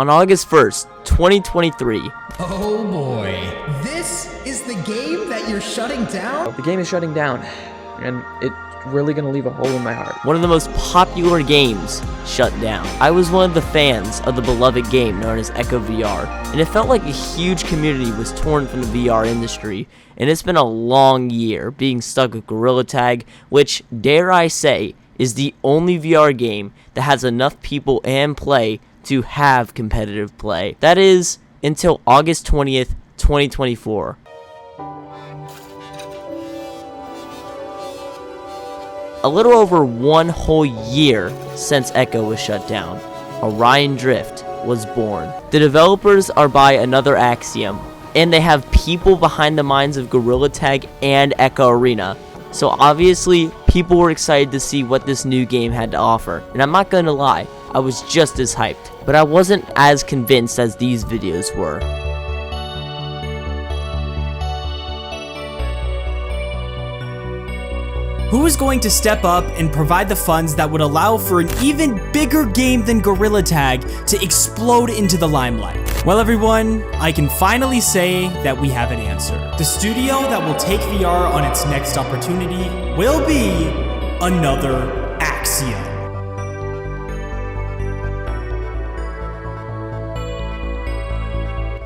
On August 1st, 2023. Oh boy, this is the game that you're shutting down? The game is shutting down, and it's really gonna leave a hole in my heart. One of the most popular games shut down. I was one of the fans of the beloved game known as Echo VR, and it felt like a huge community was torn from the VR industry, and it's been a long year being stuck with Gorilla Tag, which, dare I say, is the only VR game that has enough people and play to have competitive play. That is, until August 20th, 2024. A little over one whole year since Echo was shut down, Orion Drift was born. The developers are by Another Axiom, and they have people behind the minds of Gorilla Tag and Echo Arena. So obviously, people were excited to see what this new game had to offer. And I'm not gonna lie, I was just as hyped, but I wasn't as convinced as these videos were. Who is going to step up and provide the funds that would allow for an even bigger game than Gorilla Tag to explode into the limelight? Well everyone, I can finally say that we have an answer. The studio that will take VR on its next opportunity will be Another Axiom.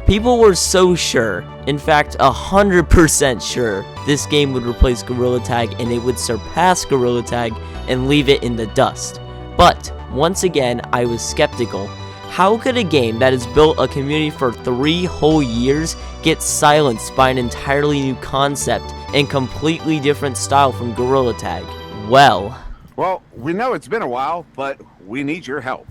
People were so sure, in fact 100% sure, this game would replace Gorilla Tag and it would surpass Gorilla Tag and leave it in the dust. But, once again, I was skeptical. How could a game that has built a community for 3 whole years get silenced by an entirely new concept and completely different style from Gorilla Tag? Well, we know it's been a while, but we need your help.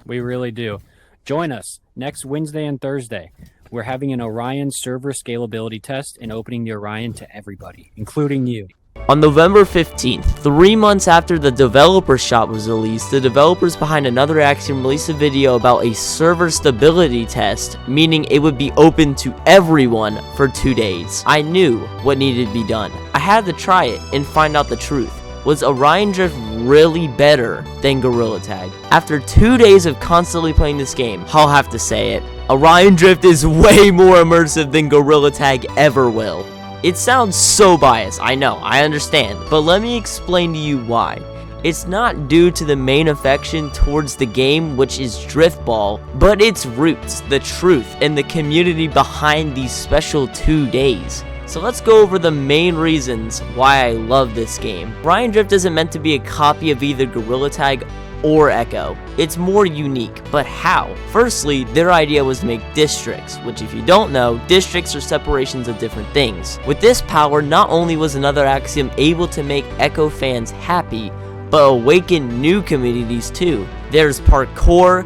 We really do. Join us next Wednesday and Thursday. We're having an Orion server scalability test and opening the Orion to everybody, including you. on November 15th, 3 months after the developer shop was released, the developers behind Another Axiom released a video about a server stability test, meaning it would be open to everyone for 2 days. I knew what needed to be done. I had to try it and find out the truth. Was Orion Drift really better than Gorilla Tag? After 2 days of constantly playing this game, I'll have to say it, Orion Drift is way more immersive than Gorilla Tag ever will. It sounds so biased, I know, I understand, but let me explain to you why. It's not due to the main affection towards the game, which is Driftball, but its roots, the truth, and the community behind these special 2 days. So let's go over the main reasons why I love this game. Orion Drift isn't meant to be a copy of either Gorilla Tag or Echo. It's more unique, but how? Firstly, their idea was to make districts, which if you don't know, districts are separations of different things. With this power, not only was Another Axiom able to make Echo fans happy, but awaken new communities too. There's parkour,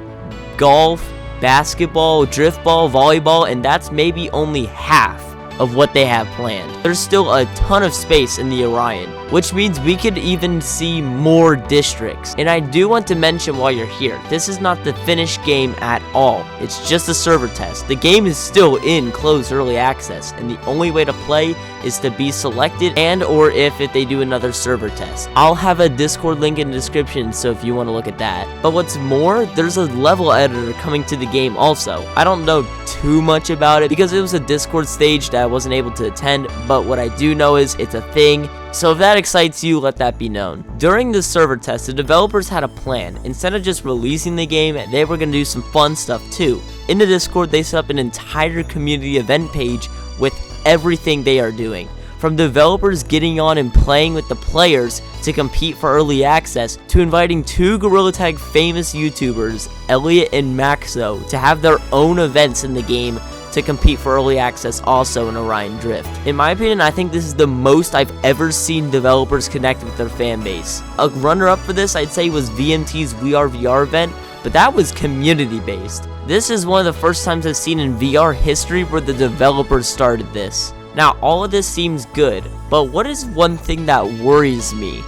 golf, basketball, driftball, volleyball, and that's maybe only half of what they have planned. There's still a ton of space in the Orion, which means we could even see more districts. And I do want to mention while you're here, this is not the finished game at all. It's just a server test. The game is still in closed early access, and the only way to play is to be selected and or if they do another server test. I'll have a Discord link in the description, so if you want to look at that. But what's more, there's a level editor coming to the game also. I don't know too much about it because it was a Discord stage that I wasn't able to attend, but what I do know is it's a thing. So if that excites you, let that be known. During the server test, the developers had a plan. Instead of just releasing the game, they were going to do some fun stuff too. In the Discord, they set up an entire community event page with everything they are doing. From developers getting on and playing with the players to compete for early access, to inviting 2 Gorilla Tag famous YouTubers, Elliot and Maxo, to have their own events in the game to compete for early access also in Orion Drift. In my opinion, I think this is the most I've ever seen developers connect with their fan base. A runner-up for this I'd say was VMT's We Are VR event, but that was community based. This is one of the first times I've seen in VR history where the developers started this. Now all of this seems good, but what is one thing that worries me?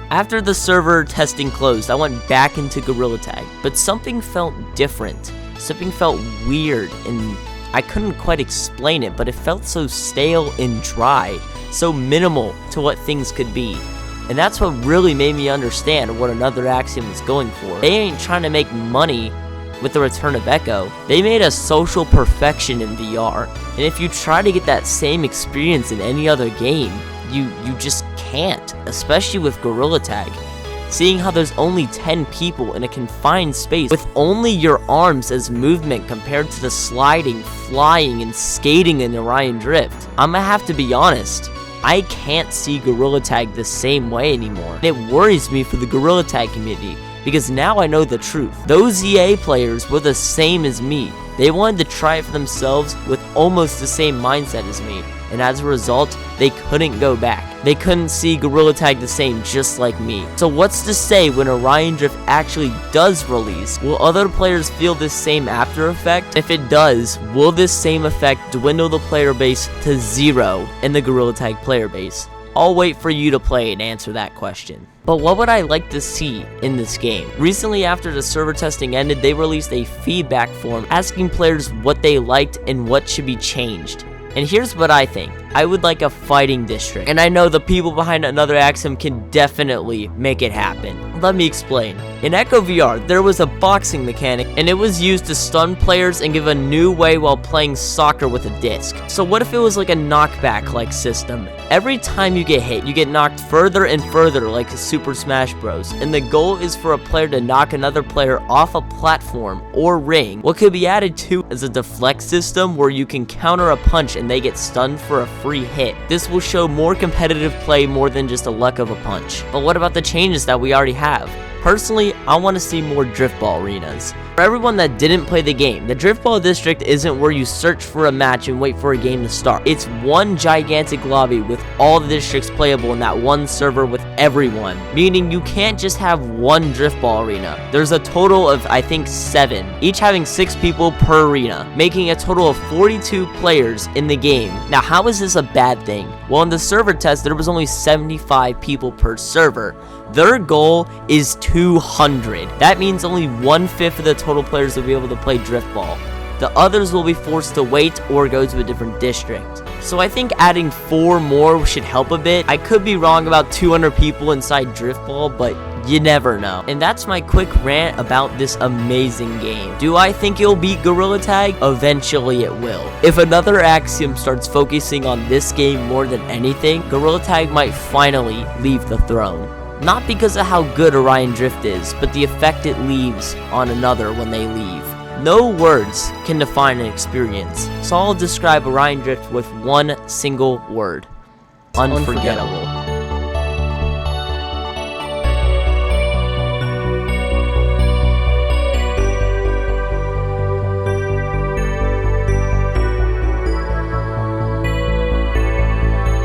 After the server testing closed, I went back into Gorilla Tag, but something felt different. Something felt weird, and I couldn't quite explain it, but it felt so stale and dry, so minimal to what things could be. And that's what really made me understand what Another Axiom was going for. They ain't trying to make money with the return of Echo. They made a social perfection in VR. And if you try to get that same experience in any other game, you just can't, especially with Gorilla Tag. Seeing how there's only 10 people in a confined space with only your arms as movement compared to the sliding, flying, and skating in Orion Drift, I'ma have to be honest, I can't see Gorilla Tag the same way anymore. And it worries me for the Gorilla Tag community, because now I know the truth. Those EA players were the same as me. They wanted to try it for themselves with almost the same mindset as me, and as a result, they couldn't go back. They couldn't see Gorilla Tag the same, just like me. So what's to say when Orion Drift actually does release? Will other players feel this same after effect? If it does, will this same effect dwindle the player base to 0 in the Gorilla Tag player base? I'll wait for you to play and answer that question. But what would I like to see in this game? Recently, after the server testing ended, they released a feedback form asking players what they liked and what should be changed. And here's what I think. I would like a fighting district. And I know the people behind Another Axiom can definitely make it happen. Let me explain. In Echo VR, there was a boxing mechanic, and it was used to stun players and give a new way while playing soccer with a disc. So what if it was like a knockback-like system? Every time you get hit, you get knocked further and further like a Super Smash Bros. And the goal is for a player to knock another player off a platform or ring. What could be added to is a deflect system where you can counter a punch and they get stunned for a free hit. This will show more competitive play more than just a luck of a punch. But what about the changes that we already have? Personally, I want to see more driftball arenas. For everyone that didn't play the game, the driftball district isn't where you search for a match and wait for a game to start. It's one gigantic lobby with all the districts playable in that one server with everyone, meaning you can't just have one driftball arena. There's a total of, I think, 7, each having 6 people per arena, making a total of 42 players in the game. Now, how is this a bad thing? Well, in the server test, there was only 75 people per server. Their goal is 200. That means only 1/5 of the total players will be able to play driftball. The others will be forced to wait or go to a different district. So I think adding 4 more should help a bit. I could be wrong about 200 people inside driftball, but you never know. And that's my quick rant about this amazing game. Do I think it'll beat Gorilla Tag? Eventually it will. If Another Axiom starts focusing on this game more than anything, Gorilla Tag might finally leave the throne. Not because of how good Orion Drift is, but the effect it leaves on another when they leave. No words can define an experience, so I'll describe Orion Drift with one single word: unforgettable.